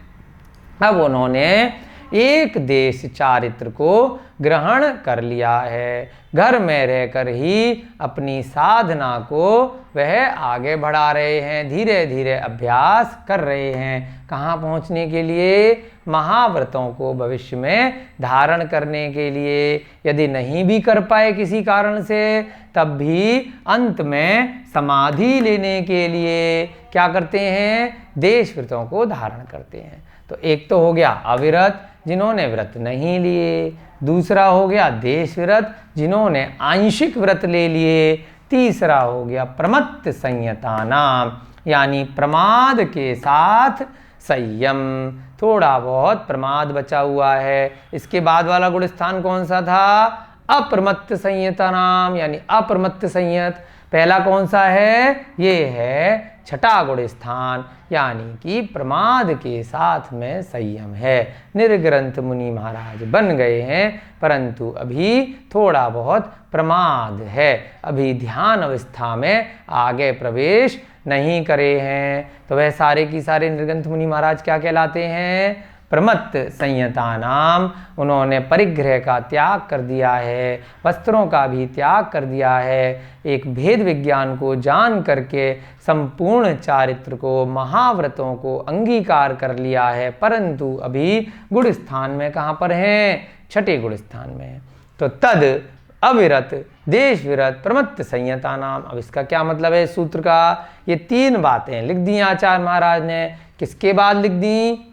अब उन्होंने एक देश चारित्र को ग्रहण कर लिया है। घर में रहकर ही अपनी साधना को वह आगे बढ़ा रहे हैं, धीरे धीरे अभ्यास कर रहे हैं। कहाँ पहुँचने के लिए? महाव्रतों को भविष्य में धारण करने के लिए। यदि नहीं भी कर पाए किसी कारण से, तब भी अंत में समाधि लेने के लिए क्या करते हैं? देश व्रतों को धारण करते हैं। तो एक तो हो गया अविरत, जिन्होंने व्रत नहीं लिए। दूसरा हो गया देश विरत, जिन्होंने आंशिक व्रत ले लिए। तीसरा हो गया प्रमत्त संयतानाम, यानी प्रमाद के साथ संयम, थोड़ा बहुत प्रमाद बचा हुआ है। इसके बाद वाला गुण स्थान कौन सा था? अप्रमत्त संयतानाम, यानी अप्रमत्त संयत। पहला कौन सा है? ये है छठा गुण स्थान, यानी कि प्रमाद के साथ में संयम है। निर्ग्रंथ मुनि महाराज बन गए हैं, परंतु अभी थोड़ा बहुत प्रमाद है, अभी ध्यान अवस्था में आगे प्रवेश नहीं करे हैं। तो वह सारे की सारे निर्ग्रंथ मुनि महाराज क्या कहलाते हैं? प्रमत्त संयतानाम। उन्होंने परिग्रह का त्याग कर दिया है, वस्त्रों का भी त्याग कर दिया है, एक भेद विज्ञान को जान करके संपूर्ण चारित्र को, महाव्रतों को अंगीकार कर लिया है, परंतु अभी गुण स्थान में कहाँ पर हैं? छठे गुण स्थान में। तो तद अविरत देश विरत प्रमत्त संयतानाम। अब इसका क्या मतलब है सूत्र का? ये 3 बातें लिख दी आचार्य महाराज ने। किसके बाद लिख दी?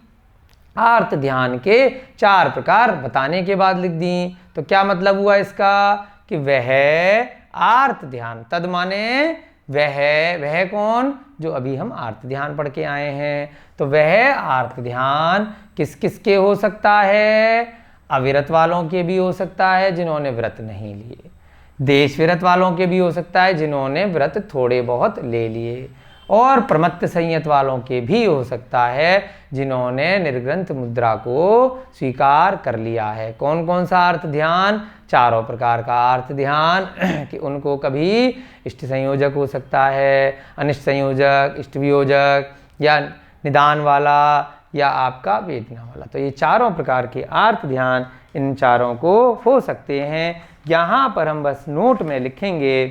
आर्त ध्यान के 4 प्रकार बताने के बाद लिख दी। तो क्या मतलब हुआ इसका? कि वह आर्त ध्यान, तद माने वह कौन? जो अभी हम आर्त ध्यान पढ़ के आए हैं। तो वह आर्त ध्यान किस किस के हो सकता है? अविरत वालों के भी हो सकता है जिन्होंने व्रत नहीं लिए, देश विरत वालों के भी हो सकता है जिन्होंने व्रत थोड़े बहुत ले लिए, और प्रमत्त संयत वालों के भी हो सकता है जिन्होंने निर्ग्रंथ मुद्रा को स्वीकार कर लिया है। कौन कौन सा अर्थ ध्यान? 4 प्रकार का अर्थ ध्यान कि उनको कभी इष्ट संयोजक हो सकता है, अनिष्ट संयोजक, इष्ट वियोजक, या निदान वाला, या आपका वेदना वाला। तो ये 4 प्रकार के अर्थ ध्यान इन 4 को हो सकते हैं। यहाँ पर हम बस नोट में लिखेंगे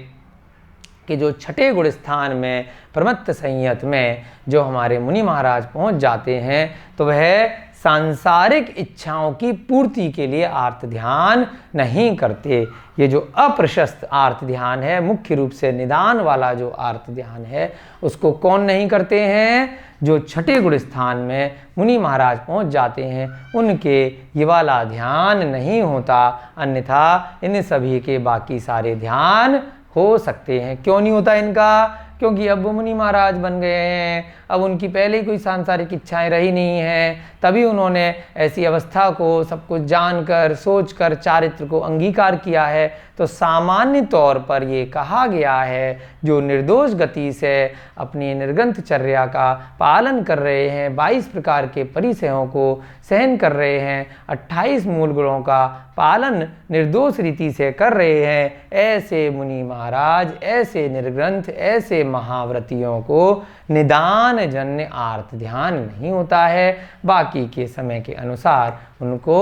कि जो छठे गुण स्थान में प्रमत्त संयत में जो हमारे मुनि महाराज पहुंच जाते हैं तो वह सांसारिक इच्छाओं की पूर्ति के लिए आर्त ध्यान नहीं करते। ये जो अप्रशस्त आर्त ध्यान है, मुख्य रूप से निदान वाला जो आर्त ध्यान है, उसको कौन नहीं करते हैं? जो छठे गुण स्थान में मुनि महाराज पहुंच जाते हैं उनके ये वाला ध्यान नहीं होता, अन्यथा इन सभी के बाकी सारे ध्यान हो सकते हैं। क्यों नहीं होता इनका? क्योंकि अब वो मुनि महाराज बन गए हैं, अब उनकी पहले ही कोई सांसारिक इच्छाएं रही नहीं हैं, तभी उन्होंने ऐसी अवस्था को सब कुछ जानकर सोचकर चारित्र को अंगीकार किया है। तो सामान्य तौर पर ये कहा गया है जो निर्दोष गति से अपनी निर्ग्रंथ चर्या का पालन कर रहे हैं, 22 प्रकार के परिसयों को सहन कर रहे हैं, 28 मूल गुणों का पालन निर्दोष रीति से कर रहे हैं, ऐसे मुनि महाराज, ऐसे निर्ग्रंथ, ऐसे महाव्रतियों को निदान जन्य आर्त ध्यान नहीं होता है। बाकी के समय के अनुसार उनको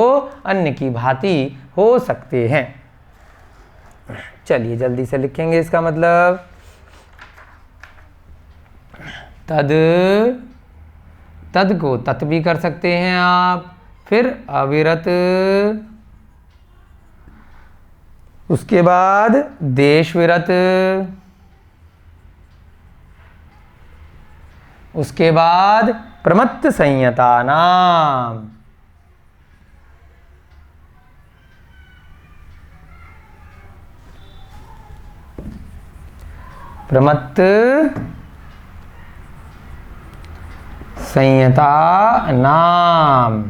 अन्य की भांति हो सकते हैं। चलिए जल्दी से लिखेंगे इसका मतलब। तद को तत् भी कर सकते हैं आप, फिर अविरत, उसके बाद देश विरत, उसके बाद प्रमत्त संयता नाम, प्रमत्त संयता नाम।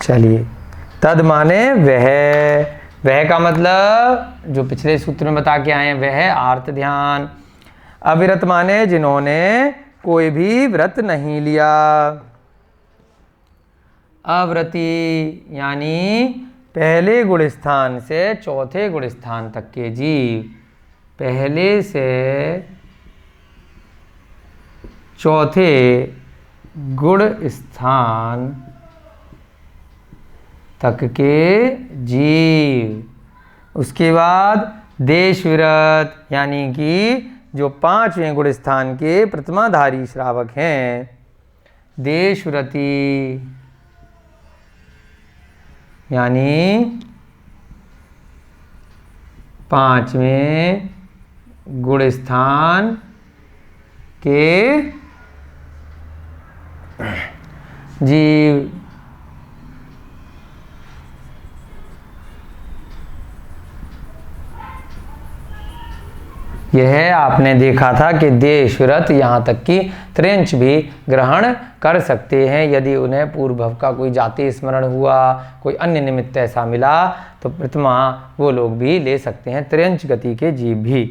चलिए, तद माने वह का मतलब जो पिछले सूत्र में बता के आए हैं वह आर्त ध्यान। अविरत माने जिन्होंने कोई भी व्रत नहीं लिया। अव्रति यानी पहले गुण स्थान से चौथे गुण स्थान तक के जीव, पहले से चौथे गुण स्थान तक के जीव। उसके बाद देश विरत यानी कि जो 5वें गुण स्थान के प्रतिमाधारी श्रावक हैं, देश व्रती यानी 5वें गुण स्थान के जीव। यह आपने देखा था कि देश व्रत यहाँ तक कि त्रेंच भी ग्रहण कर सकते हैं यदि उन्हें पूर्व भव का कोई जाति स्मरण हुआ, कोई अन्य निमित्त ऐसा मिला तो प्रतिमा वो लोग भी ले सकते हैं, त्रेंच गति के जीव भी।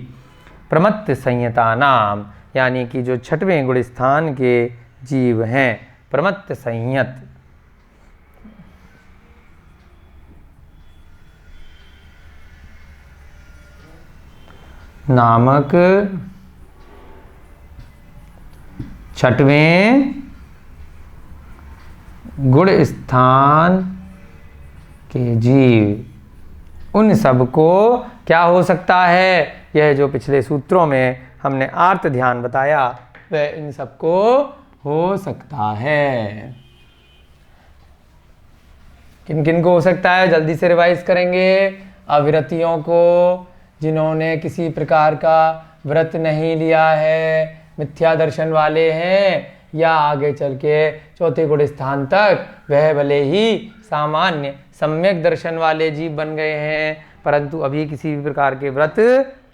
प्रमत्त संयता नाम यानी कि जो 6वें गुण स्थान के जीव हैं, प्रमत्त संयत। नामक 6वें गुण स्थान के जीव, उन सबको क्या हो सकता है? यह जो पिछले सूत्रों में हमने आर्त ध्यान बताया वह इन सबको हो सकता है। किन किन को हो सकता है? जल्दी से रिवाइज करेंगे। अविरतियों को, जिन्होंने किसी प्रकार का व्रत नहीं लिया है, मिथ्या दर्शन वाले हैं, या आगे चल के चौथे गुण स्थान तक वह भले ही सामान्य सम्यक दर्शन वाले जीव बन गए हैं परंतु अभी किसी भी प्रकार के व्रत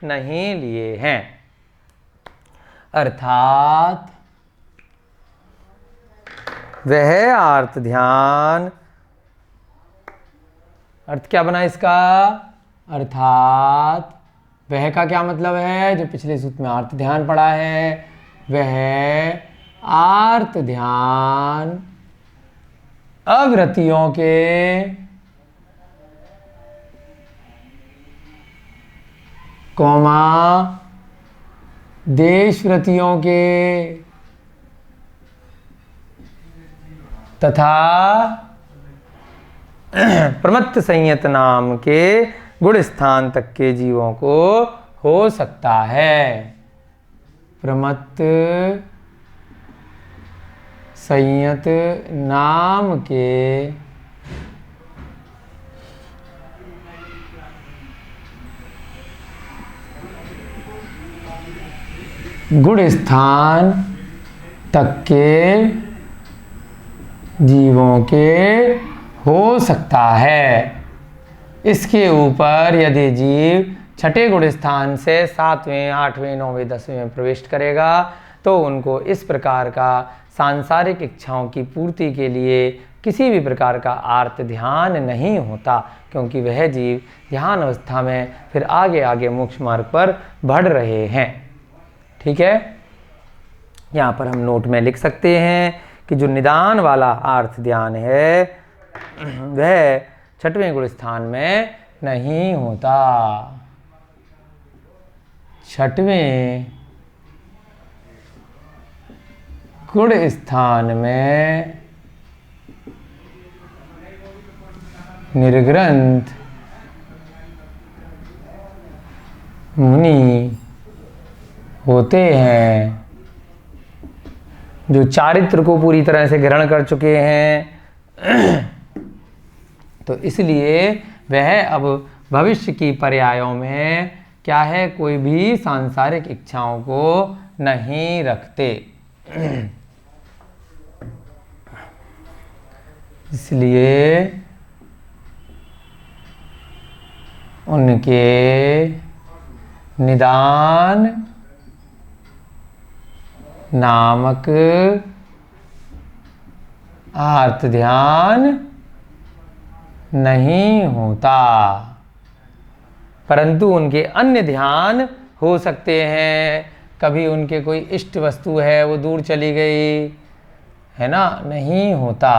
नहीं लिए हैं। अर्थात वह आर्त ध्यान, अर्थ क्या बना इसका? अर्थात वह का क्या मतलब है? जो पिछले सूत्र में आर्त ध्यान पढ़ा है वह आर्त ध्यान अव्रतियों के कौमा देशव्रतियों के तथा प्रमत्त संयत नाम के गुण स्थान तक के जीवों को हो सकता है। प्रमत्त संयत नाम के गुण स्थान तक के जीवों के हो सकता है। इसके ऊपर यदि जीव छठे गुण स्थान से 7वें, 8वें, 9वें, 10वें में प्रवेश करेगा तो उनको इस प्रकार का सांसारिक इच्छाओं की पूर्ति के लिए किसी भी प्रकार का आर्त ध्यान नहीं होता, क्योंकि वह जीव ध्यान अवस्था में फिर आगे आगे मोक्ष मार्ग पर बढ़ रहे हैं। ठीक है, यहाँ पर हम नोट में लिख सकते हैं कि जो निदान वाला आर्थ ध्यान है वह छठवें गुण स्थान में नहीं होता। छठवें गुण स्थान में निर्ग्रंथ मुनि होते हैं, जो चारित्र को पूरी तरह से ग्रहण कर चुके हैं। तो इसलिए वह अब भविष्य की पर्यायों में क्या है, कोई भी सांसारिक इच्छाओं को नहीं रखते। इसलिए उनके निदान नामक आर्त ध्यान नहीं होता, परंतु उनके अन्य ध्यान हो सकते हैं। कभी उनके कोई इष्ट वस्तु है वो दूर चली गई है ना, नहीं होता,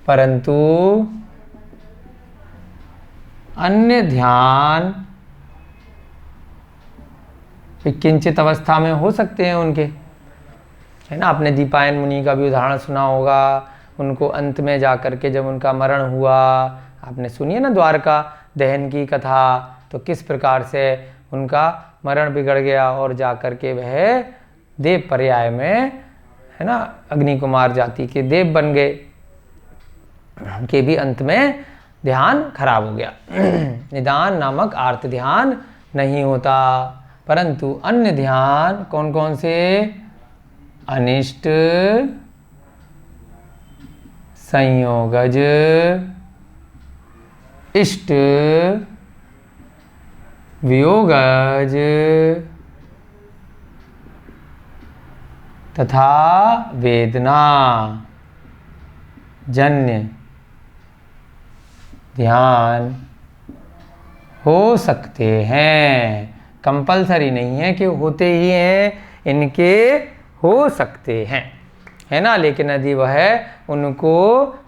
परंतु अन्य ध्यान किंचित अवस्था में हो सकते हैं उनके, है ना। आपने दीपायन मुनि का भी उदाहरण सुना होगा। उनको अंत में जाकर के जब उनका मरण हुआ, आपने सुनी है ना द्वारका दहन की कथा, तो किस प्रकार से उनका मरण बिगड़ गया और जाकर के वह देव पर्याय में, है ना, अग्नि कुमार जाति के देव बन गए, के भी अंत में ध्यान खराब हो गया। निदान नामक आर्त ध्यान नहीं होता, परंतु अन्य ध्यान कौन कौन से, अनिष्ट, संयोगज, इष्ट, वियोगज तथा वेदना जन्य ध्यान हो सकते हैं। कंपलसरी नहीं है कि होते ही हैं, इनके हो सकते हैं, है ना। लेकिन यदि वह उनको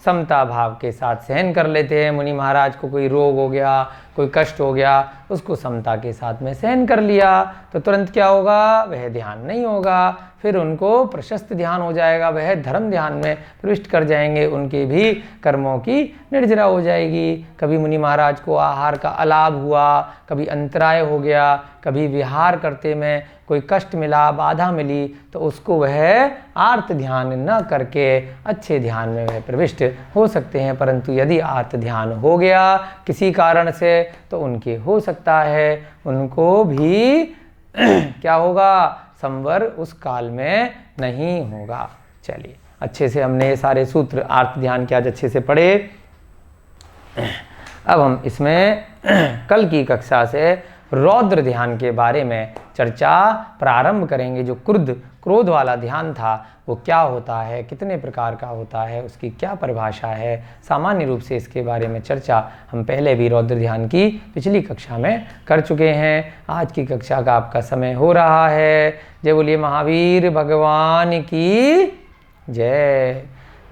समता भाव के साथ सहन कर लेते हैं, मुनि महाराज को कोई रोग हो गया, कोई कष्ट हो गया, उसको समता के साथ में सहन कर लिया, तो तुरंत क्या होगा, वह ध्यान नहीं होगा, फिर उनको प्रशस्त ध्यान हो जाएगा, वह धर्म ध्यान में प्रविष्ट कर जाएंगे, उनके भी कर्मों की निर्जरा हो जाएगी। कभी मुनि महाराज को आहार का अलाभ हुआ, कभी अंतराय हो गया, कभी विहार करते में कोई कष्ट मिला, बाधा मिली, तो उसको वह आर्त ध्यान न करके अच्छे ध्यान में वह प्रविष्ट हो सकते हैं। परंतु यदि आर्त ध्यान हो गया किसी कारण से, तो उनके हो सकता है उनको भी क्या होगा, संवर उस काल में नहीं होगा। चलिए, अच्छे से हमने ये सारे सूत्र आर्त ध्यान के आज अच्छे से पढ़े। अब हम इसमें कल की कक्षा से रौद्र ध्यान के बारे में चर्चा प्रारंभ करेंगे। जो क्रोध वाला ध्यान था वो क्या होता है, कितने प्रकार का होता है, उसकी क्या परिभाषा है, सामान्य रूप से इसके बारे में चर्चा हम पहले भी रौद्र ध्यान की पिछली कक्षा में कर चुके हैं। आज की कक्षा का आपका समय हो रहा है। जय बोलिए महावीर भगवान की जय।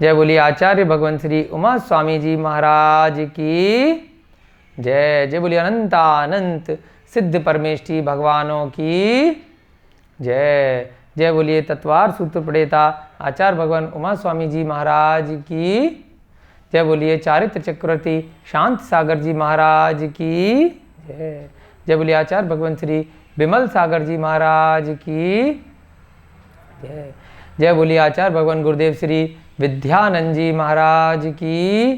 जय बोलिए आचार्य भगवान श्री उमा स्वामी जी महाराज की जय। जय बोलिए अनंतानंत सिद्ध परमेष्ठी भगवानों की जय। जय बोलिए तत्वार सूत्र प्रणेता आचार्य भगवान उमा स्वामी जी महाराज की जय बोलिए चारित्र चक्रवर्ती शांत सागर जी महाराज की जय। जय बोलिए आचार्य भगवान श्री विमल सागर जी महाराज की जय। जय बोलिए आचार्य भगवान गुरुदेव श्री विद्यानंद जी महाराज की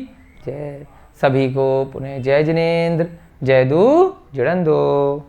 जय। सभी को पुनः जय जिनेन्द्र, जय दू जड़ंदो।